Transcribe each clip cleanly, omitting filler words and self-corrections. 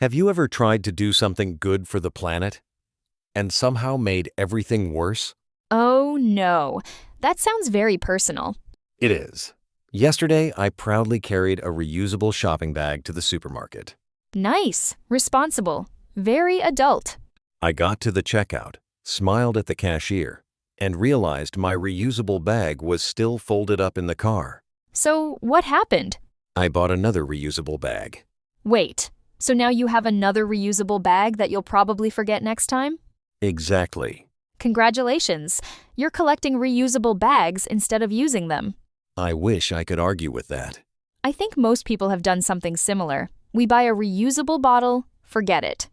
Have you ever tried to do something good for the planet and somehow made everything worse? Oh no, that sounds very personal. It is. Yesterday, I proudly carried a reusable shopping bag to the supermarket. Nice, responsible, very adult. I got to the checkout, smiled at the cashier, and realized my reusable bag was still folded up in the car. So what happened? I bought another reusable bag. Wait, so now you have another reusable bag that you'll probably forget next time? Exactly. Congratulations, you're collecting reusable bags instead of using them. I wish I could argue with that. I think most people have done something similar. We buy a reusable bottle, forget it.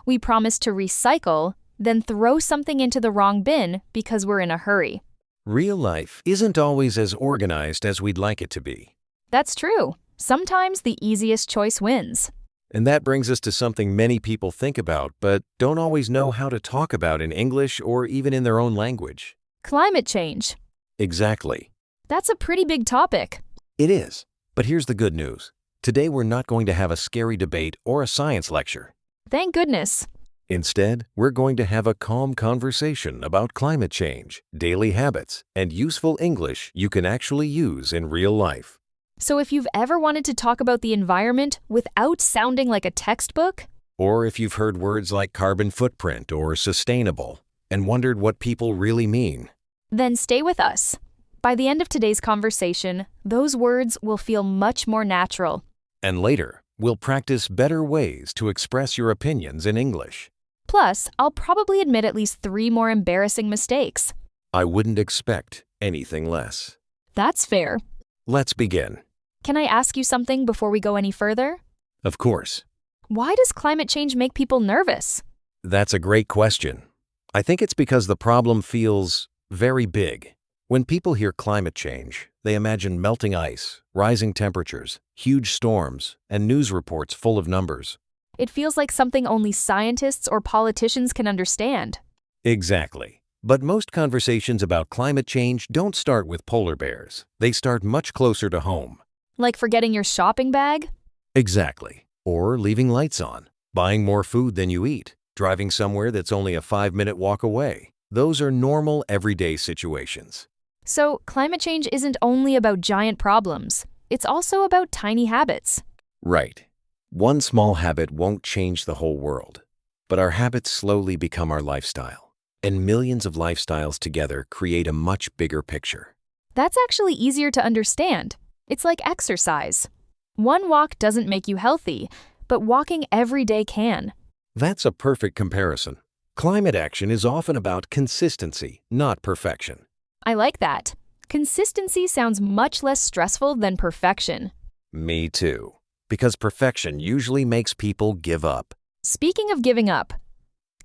We promise to recycle, then throw something into the wrong bin because we're in a hurry. Real life isn't always as organized as we'd like it to be. That's true. Sometimes the easiest choice wins. And that brings us to something many people think about but don't always know how to talk about in English or even in their own language. Climate change. Exactly. That's a pretty big topic. It is. But here's the good news. Today we're not going to have a scary debate or a science lecture. Thank goodness. Instead, we're going to have a calm conversation about climate change, daily habits, and useful English you can actually use in real life. So if you've ever wanted to talk about the environment without sounding like a textbook, Or if you've heard words like carbon footprint or sustainable and wondered what people really mean, then stay with us. By the end of today's conversation, those words will feel much more natural. and later, we'll practice better ways to express your opinions in English. Plus, I'll probably admit at least 3 more embarrassing mistakes. I wouldn't expect anything less. That's fair. Let's begin. Can I ask you something before we go any further? Of course. Why does climate change make people nervous? That's a great question. I think it's because the problem feels very big. When people hear climate change, they imagine melting ice, rising temperatures, huge storms, and news reports full of numbers. It feels like something only scientists or politicians can understand. Exactly. But most conversations about climate change don't start with polar bears. They start much closer to home. Like forgetting your shopping bag? Exactly. Or leaving lights on, buying more food than you eat, driving somewhere that's only a 5-minute walk away. Those are normal everyday situations. So, climate change isn't only about giant problems. It's also about tiny habits. Right. One small habit won't change the whole world, but our habits slowly become our lifestyle. And millions of lifestyles together create a much bigger picture. That's actually easier to understand. It's like exercise. One walk doesn't make you healthy, but walking every day can. That's a perfect comparison. Climate action is often about consistency, not perfection. I like that. Consistency sounds much less stressful than perfection. Me too. Because perfection usually makes people give up. Speaking of giving up,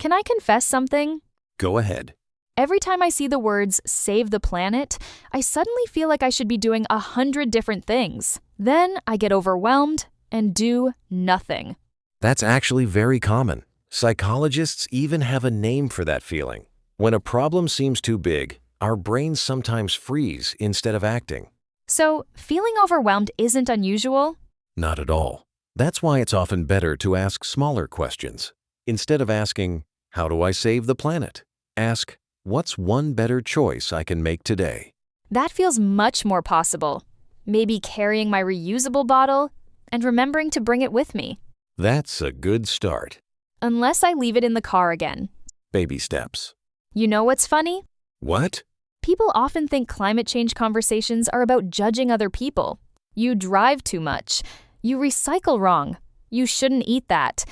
can I confess something? Go ahead. Every time I see the words save the planet, I suddenly feel like I should be doing 100 different things. Then I get overwhelmed and do nothing. That's actually very common. Psychologists even have a name for that feeling. When a problem seems too big, our brains sometimes freeze instead of acting. So, feeling overwhelmed isn't unusual? Not at all. That's why it's often better to ask smaller questions. Instead of asking, "How do I save the planet?" Ask, "What's one better choice I can make today?" That feels much more possible. Maybe carrying my reusable bottle and remembering to bring it with me. That's a good start. Unless I leave it in the car again. Baby steps. You know what's funny? What? People often think climate change conversations are about judging other people. You drive too much. You recycle wrong. You shouldn't eat that.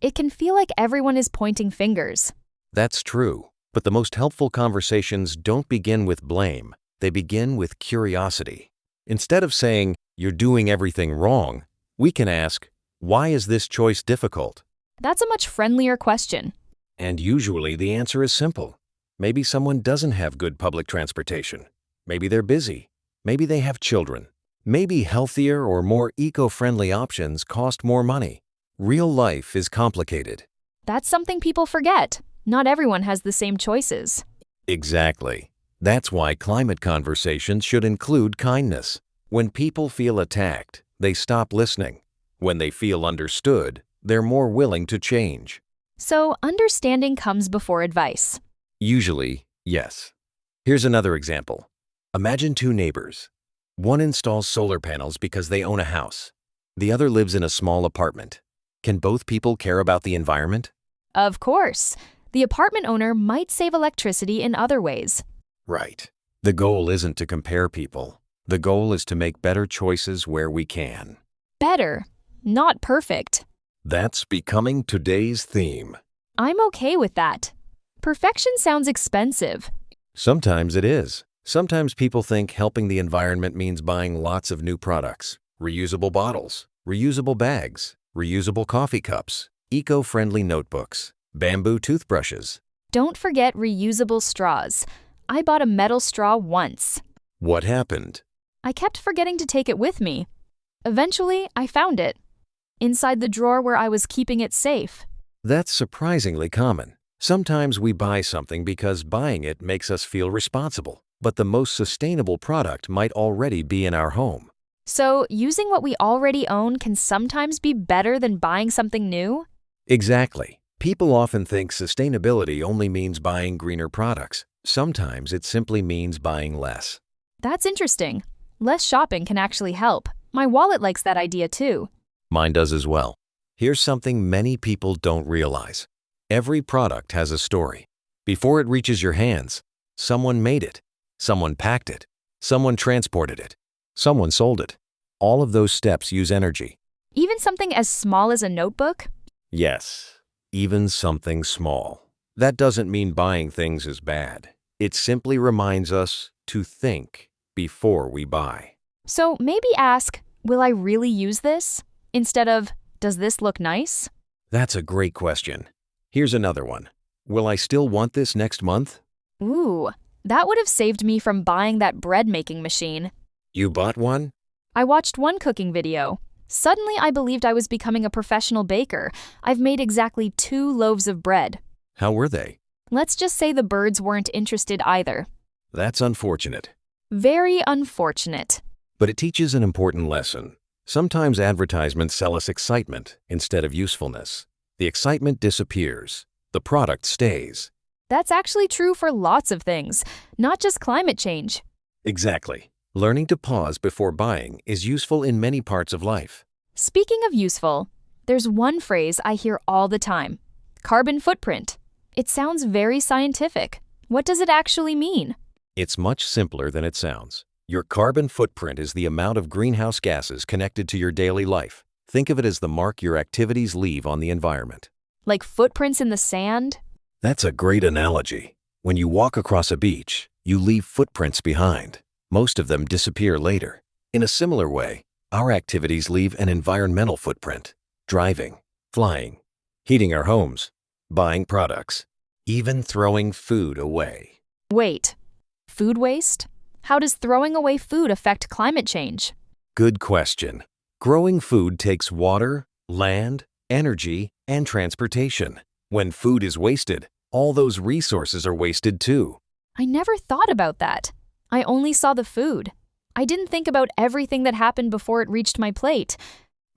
It can feel like everyone is pointing fingers. That's true. But the most helpful conversations don't begin with blame. They begin with curiosity. Instead of saying, "You're doing everything wrong," we can ask, "Why is this choice difficult?" That's a much friendlier question. And usually the answer is simple. Maybe someone doesn't have good public transportation. Maybe they're busy. Maybe they have children. Maybe healthier or more eco-friendly options cost more money. Real life is complicated. That's something people forget. Not everyone has the same choices. Exactly. That's why climate conversations should include kindness. When people feel attacked, they stop listening. When they feel understood, they're more willing to change. So, understanding comes before advice. Usually, yes. Here's another example. Imagine two neighbors. One installs solar panels because they own a house. The other lives in a small apartment. Can both people care about the environment? Of course, the apartment owner might save electricity in other ways. Right. The goal isn't to compare people. The goal is to make better choices where we can. Better, not perfect. That's becoming today's theme. I'm okay with that. Perfection sounds expensive. Sometimes it is. Sometimes people think helping the environment means buying lots of new products. Reusable bottles, reusable bags, reusable coffee cups, eco-friendly notebooks, bamboo toothbrushes. Don't forget reusable straws. I bought a metal straw once. What happened? I kept forgetting to take it with me. Eventually, I found it. Inside the drawer where I was keeping it safe. That's surprisingly common. Sometimes we buy something because buying it makes us feel responsible, but the most sustainable product might already be in our home. So, using what we already own can sometimes be better than buying something new? Exactly. People often think sustainability only means buying greener products. Sometimes it simply means buying less. That's interesting. Less shopping can actually help. My wallet likes that idea too. Mine does as well. Here's something many people don't realize. Every product has a story. Before it reaches your hands, someone made it, someone packed it, someone transported it, someone sold it. All of those steps use energy. Even something as small as a notebook? Yes, even something small. That doesn't mean buying things is bad. It simply reminds us to think before we buy. So maybe ask, will I really use this? Instead of, does this look nice? That's a great question. Here's another one. Will I still want this next month? Ooh, that would have saved me from buying that bread-making machine. You bought one? I watched one cooking video. Suddenly, I believed I was becoming a professional baker. I've made exactly 2 loaves of bread. How were they? Let's just say the birds weren't interested either. That's unfortunate. Very unfortunate. But it teaches an important lesson. Sometimes advertisements sell us excitement instead of usefulness. The excitement disappears. The product stays. That's actually true for lots of things, not just climate change. Exactly. Learning to pause before buying is useful in many parts of life. Speaking of useful, there's one phrase I hear all the time. Carbon footprint. It sounds very scientific. What does it actually mean? It's much simpler than it sounds. Your carbon footprint is the amount of greenhouse gases connected to your daily life. Think of it as the mark your activities leave on the environment. Like footprints in the sand? That's a great analogy. When you walk across a beach, you leave footprints behind. Most of them disappear later. In a similar way, our activities leave an environmental footprint. Driving, flying, heating our homes, buying products, even throwing food away. Wait, food waste? How does throwing away food affect climate change? Good question. Growing food takes water, land, energy, and transportation. When food is wasted, all those resources are wasted too. I never thought about that. I only saw the food. I didn't think about everything that happened before it reached my plate.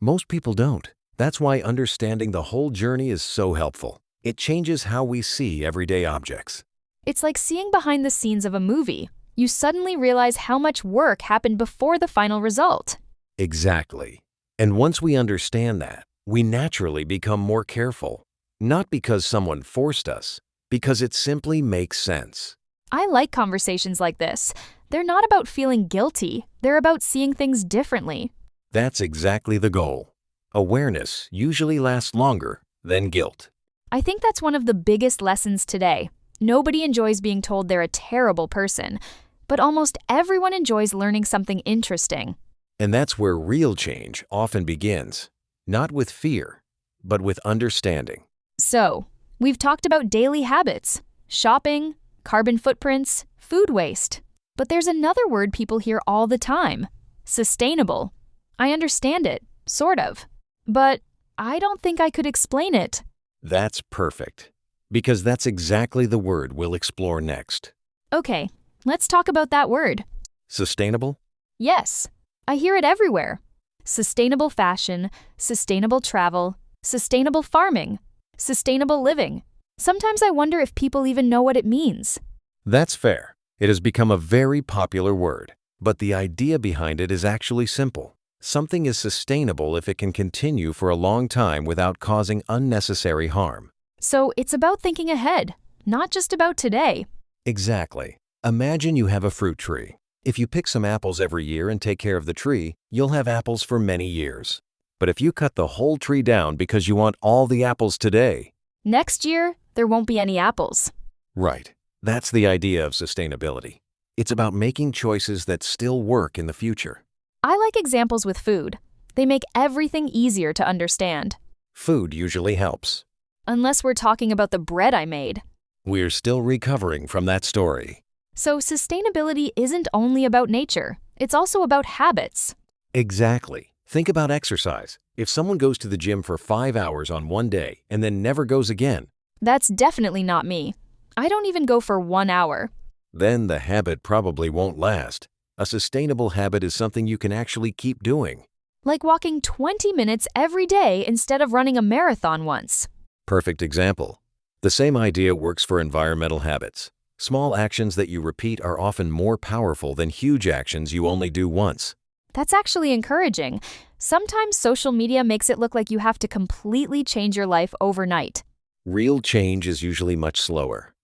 Most people don't. That's why understanding the whole journey is so helpful. It changes how we see everyday objects. It's like seeing behind the scenes of a movie. You suddenly realize how much work happened before the final result. Exactly. And once we understand that, we naturally become more careful. Not because someone forced us, because it simply makes sense. I like conversations like this. They're not about feeling guilty. They're about seeing things differently. That's exactly the goal. Awareness usually lasts longer than guilt. I think that's one of the biggest lessons today. Nobody enjoys being told they're a terrible person, but almost everyone enjoys learning something interesting. And that's where real change often begins, not with fear, but with understanding. So, we've talked about daily habits, shopping, carbon footprints, food waste. But there's another word people hear all the time, sustainable. I understand it, sort of. But I don't think I could explain it. That's perfect, because that's exactly the word we'll explore next. Okay, let's talk about that word. Sustainable? Yes, I hear it everywhere. Sustainable fashion, sustainable travel, sustainable farming, sustainable living. Sometimes I wonder if people even know what it means. That's fair. It has become a very popular word, but the idea behind it is actually simple. Something is sustainable if it can continue for a long time without causing unnecessary harm. So it's about thinking ahead, not just about today. Exactly. Imagine you have a fruit tree. If you pick some apples every year and take care of the tree, you'll have apples for many years. But if you cut the whole tree down because you want all the apples today, Next year, there won't be any apples. right, that's the idea of sustainability. It's about making choices that still work in the future. I like examples with food. They make everything easier to understand. Food usually helps. Unless we're talking about the bread I made. We're still recovering from that story. So sustainability isn't only about nature, it's also about habits. Exactly. Think about exercise. If someone goes to the gym for 5 hours on one day and then never goes again, That's definitely not me. I don't even go for 1 hour. then the habit probably won't last. A sustainable habit is something you can actually keep doing. Like walking 20 minutes every day instead of running a marathon once. Perfect example. The same idea works for environmental habits. Small actions that you repeat are often more powerful than huge actions you only do once. That's actually encouraging. Sometimes social media makes it look like you have to completely change your life overnight. Real change is usually much slower.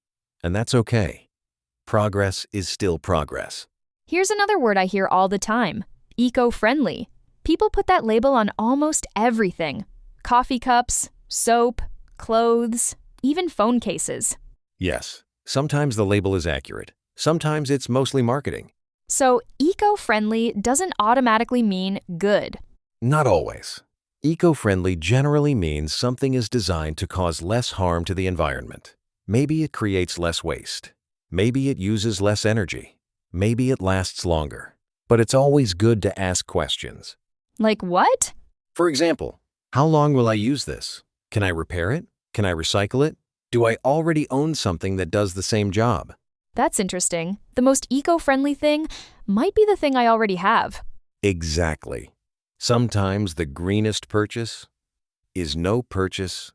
And that's okay. Progress is still progress. Here's another word I hear all the time: eco-friendly. People put that label on almost everything: coffee cups, soap, clothes, even phone cases. Yes, sometimes the label is accurate. Sometimes it's mostly marketing. So, eco-friendly doesn't automatically mean good. Not always. Eco-friendly generally means something is designed to cause less harm to the environment. Maybe it creates less waste. Maybe it uses less energy. Maybe it lasts longer. But it's always good to ask questions. Like what? For example, how long will I use this? Can I repair it? Can I recycle it? Do I already own something that does the same job? That's interesting. The most eco-friendly thing might be the thing I already have. Exactly. Sometimes the greenest purchase is no purchase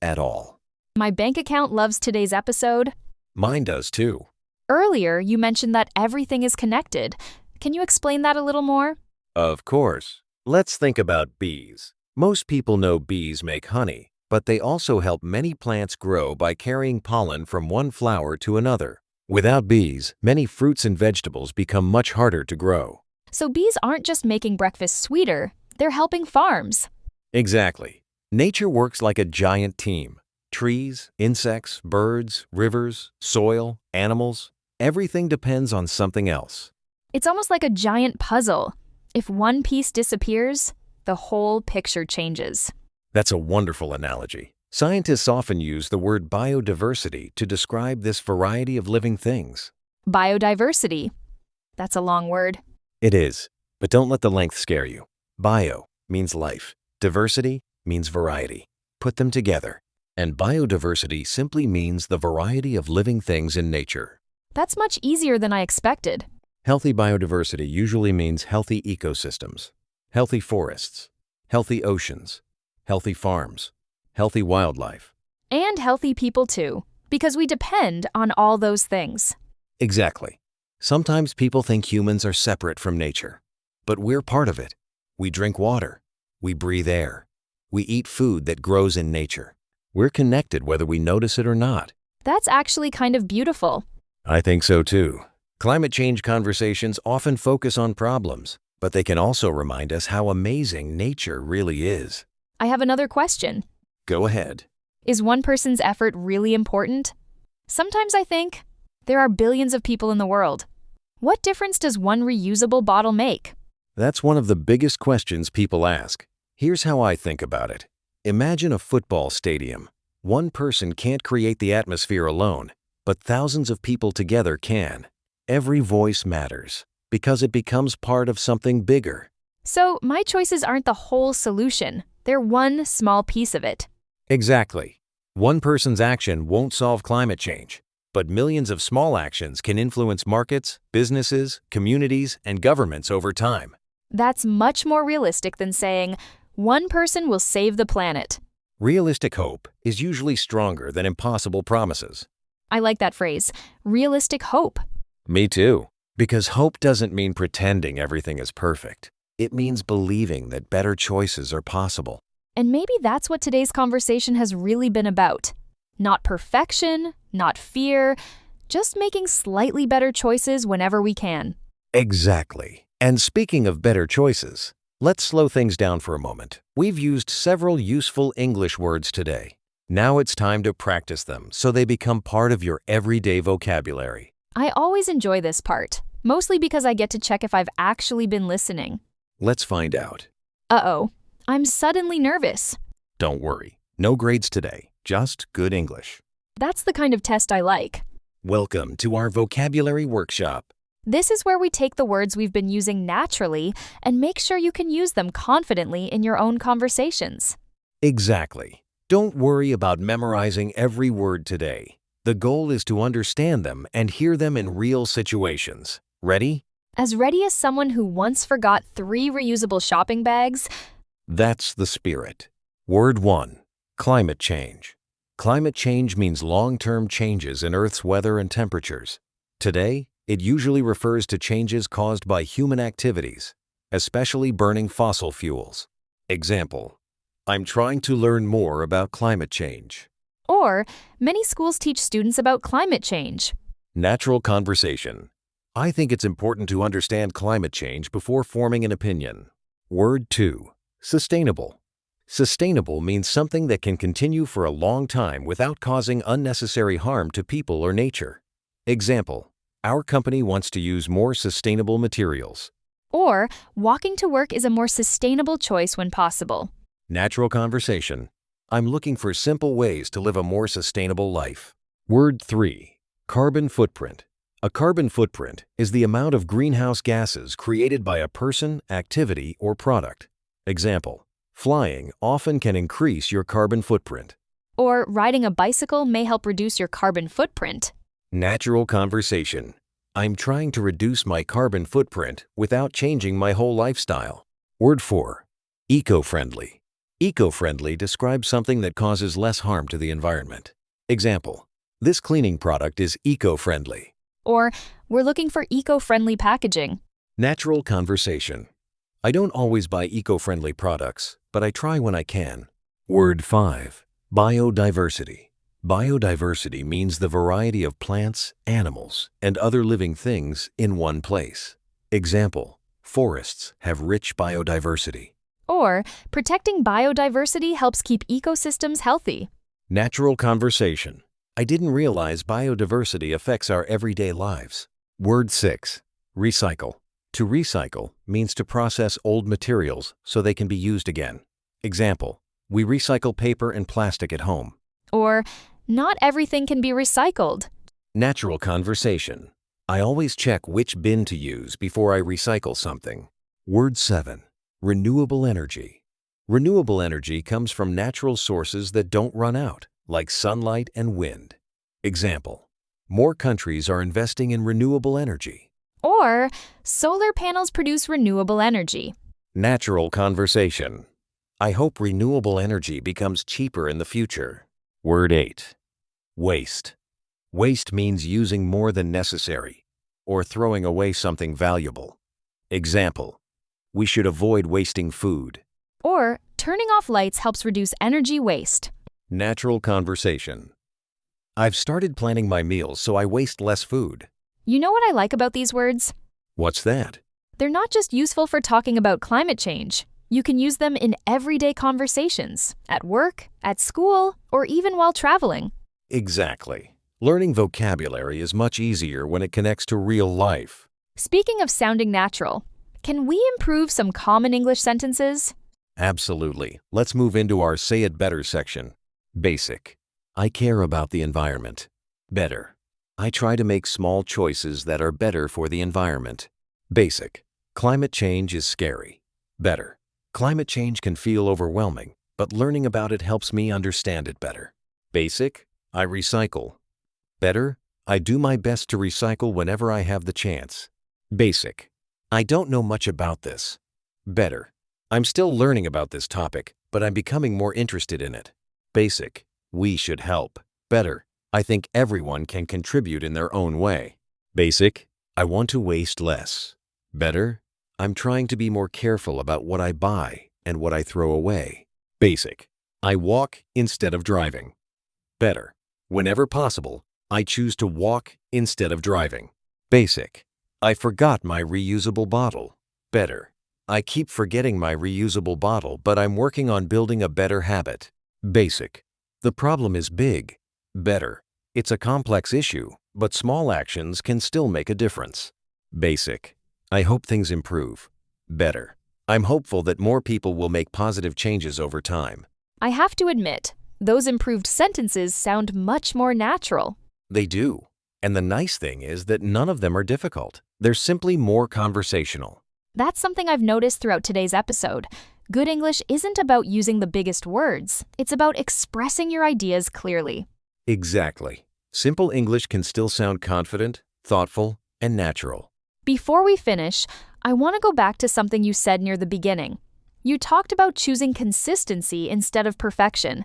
at all. My bank account loves today's episode. Mine does too. Earlier, you mentioned that everything is connected. Can you explain that a little more? Of course. Let's think about bees. Most people know bees make honey, but they also help many plants grow by carrying pollen from one flower to another. Without bees, many fruits and vegetables become much harder to grow. So bees aren't just making breakfast sweeter, they're helping farms. Exactly. Nature works like a giant team. Trees, insects, birds, rivers, soil, animals, everything depends on something else. It's almost like a giant puzzle. If one piece disappears, the whole picture changes. That's a wonderful analogy. Scientists often use the word biodiversity to describe this variety of living things. Biodiversity. That's a long word. It is, but don't let the length scare you. Bio means life. Diversity means variety. Put them together. And biodiversity simply means the variety of living things in nature. That's much easier than I expected. Healthy biodiversity usually means healthy ecosystems, healthy forests, healthy oceans, healthy farms, healthy wildlife. And healthy people too, because we depend on all those things. Exactly. Sometimes people think humans are separate from nature, but we're part of it. We drink water. We breathe air. We eat food that grows in nature. We're connected whether we notice it or not. That's actually kind of beautiful. I think so too. Climate change conversations often focus on problems, but they can also remind us how amazing nature really is. I have another question. Go ahead. Is one person's effort really important? Sometimes I think there are billions of people in the world. What difference does one reusable bottle make? That's one of the biggest questions people ask. Here's how I think about it. Imagine a football stadium. One person can't create the atmosphere alone, but thousands of people together can. Every voice matters because it becomes part of something bigger. So my choices aren't the whole solution. They're one small piece of it. Exactly. One person's action won't solve climate change, but millions of small actions can influence markets, businesses, communities, and governments over time. That's much more realistic than saying one person will save the planet. Realistic hope is usually stronger than impossible promises. I like that phrase, realistic hope. Me too. Because hope doesn't mean pretending everything is perfect. It means believing that better choices are possible. And maybe that's what today's conversation has really been about. Not perfection, not fear, just making slightly better choices whenever we can. Exactly. And speaking of better choices, let's slow things down for a moment. We've used several useful English words today. Now it's time to practice them so they become part of your everyday vocabulary. I always enjoy this part, mostly because I get to check if I've actually been listening. Let's find out. Uh-oh, I'm suddenly nervous. Don't worry. No grades today, just good English. That's the kind of test I like. Welcome to our vocabulary workshop. This is where we take the words we've been using naturally and make sure you can use them confidently in your own conversations. Exactly. Don't worry about memorizing every word today. The goal is to understand them and hear them in real situations. Ready? As ready as someone who once forgot 3 reusable shopping bags. That's the spirit. Word 1. Climate change. Climate change means long-term changes in Earth's weather and temperatures. Today, it usually refers to changes caused by human activities, especially burning fossil fuels. Example: I'm trying to learn more about climate change. Or, many schools teach students about climate change. Natural conversation. I think it's important to understand climate change before forming an opinion. Word 2. Sustainable. Sustainable means something that can continue for a long time without causing unnecessary harm to people or nature. Example: our company wants to use more sustainable materials. Or, walking to work is a more sustainable choice when possible. Natural conversation. I'm looking for simple ways to live a more sustainable life. Word 3. Carbon footprint. A carbon footprint is the amount of greenhouse gases created by a person, activity, or product. Example: flying often can increase your carbon footprint. Or, riding a bicycle may help reduce your carbon footprint. Natural conversation. I'm trying to reduce my carbon footprint without changing my whole lifestyle. Word 4. Eco-friendly. Eco-friendly describes something that causes less harm to the environment. Example: this cleaning product is eco-friendly. Or, we're looking for eco-friendly packaging. Natural conversation. I don't always buy eco-friendly products, but I try when I can. Word 5. Biodiversity. Biodiversity means the variety of plants, animals, and other living things in one place. Example: forests have rich biodiversity. Or, protecting biodiversity helps keep ecosystems healthy. Natural conversation. I didn't realize biodiversity affects our everyday lives. Word 6. Recycle. To recycle means to process old materials so they can be used again. Example: we recycle paper and plastic at home. Or, not everything can be recycled. Natural conversation. I always check which bin to use before I recycle something. Word 7. Renewable energy. Renewable energy comes from natural sources that don't run out, like sunlight and wind. Example: more countries are investing in renewable energy. Or, solar panels produce renewable energy. Natural conversation. I hope renewable energy becomes cheaper in the future. Word 8. Waste. Waste means using more than necessary, or throwing away something valuable. Example: we should avoid wasting food. Or, turning off lights helps reduce energy waste. Natural conversation. I've started planning my meals so I waste less food. You know what I like about these words? What's that? They're not just useful for talking about climate change. You can use them in everyday conversations, at work, at school, or even while traveling. Exactly. Learning vocabulary is much easier when it connects to real life. Speaking of sounding natural, can we improve some common English sentences? Absolutely. Let's move into our Say It Better section. Basic. I care about the environment. Better. I try to make small choices that are better for the environment. Basic. Climate change is scary. Better. Climate change can feel overwhelming, but learning about it helps me understand it better. Basic. I recycle. Better. I do my best to recycle whenever I have the chance. Basic. I don't know much about this. Better. I'm still learning about this topic, but I'm becoming more interested in it. Basic. We should help. Better. I think everyone can contribute in their own way. Basic. I want to waste less. Better. I'm trying to be more careful about what I buy and what I throw away. Basic. I walk instead of driving. Better. Whenever possible, I choose to walk instead of driving. Basic. I forgot my reusable bottle. Better. I keep forgetting my reusable bottle, but I'm working on building a better habit. Basic. The problem is big. Better. It's a complex issue, but small actions can still make a difference. Basic. I hope things improve. Better. I'm hopeful that more people will make positive changes over time. I have to admit, those improved sentences sound much more natural. They do. And the nice thing is that none of them are difficult. They're simply more conversational. That's something I've noticed throughout today's episode. Good English isn't about using the biggest words. It's about expressing your ideas clearly. Exactly. Simple English can still sound confident, thoughtful, and natural. Before we finish, I want to go back to something you said near the beginning. You talked about choosing consistency instead of perfection.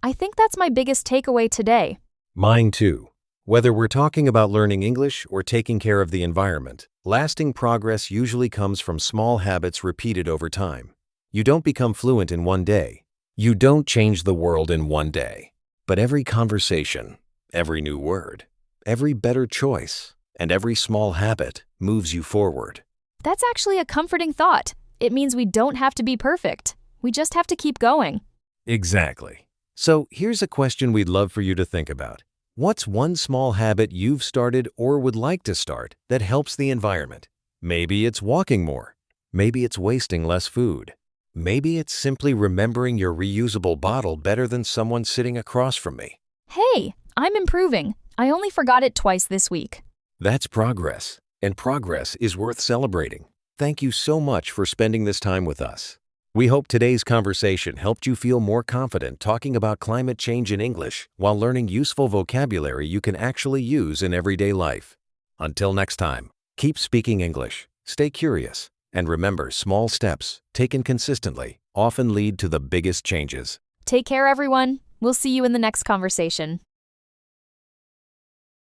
I think that's my biggest takeaway today. Mine too. Whether we're talking about learning English or taking care of the environment, lasting progress usually comes from small habits repeated over time. You don't become fluent in one day. You don't change the world in one day. But every conversation, every new word, every better choice, and every small habit moves you forward. That's actually a comforting thought. It means we don't have to be perfect. We just have to keep going. Exactly. So here's a question we'd love for you to think about. What's one small habit you've started or would like to start that helps the environment? Maybe it's walking more. Maybe it's wasting less food. Maybe it's simply remembering your reusable bottle better than someone sitting across from me. Hey, I'm improving. I only forgot it twice this week. That's progress, and progress is worth celebrating. Thank you so much for spending this time with us. We hope today's conversation helped you feel more confident talking about climate change in English while learning useful vocabulary you can actually use in everyday life. Until next time, keep speaking English, stay curious, and remember, small steps, taken consistently, often lead to the biggest changes. Take care, everyone. We'll see you in the next conversation.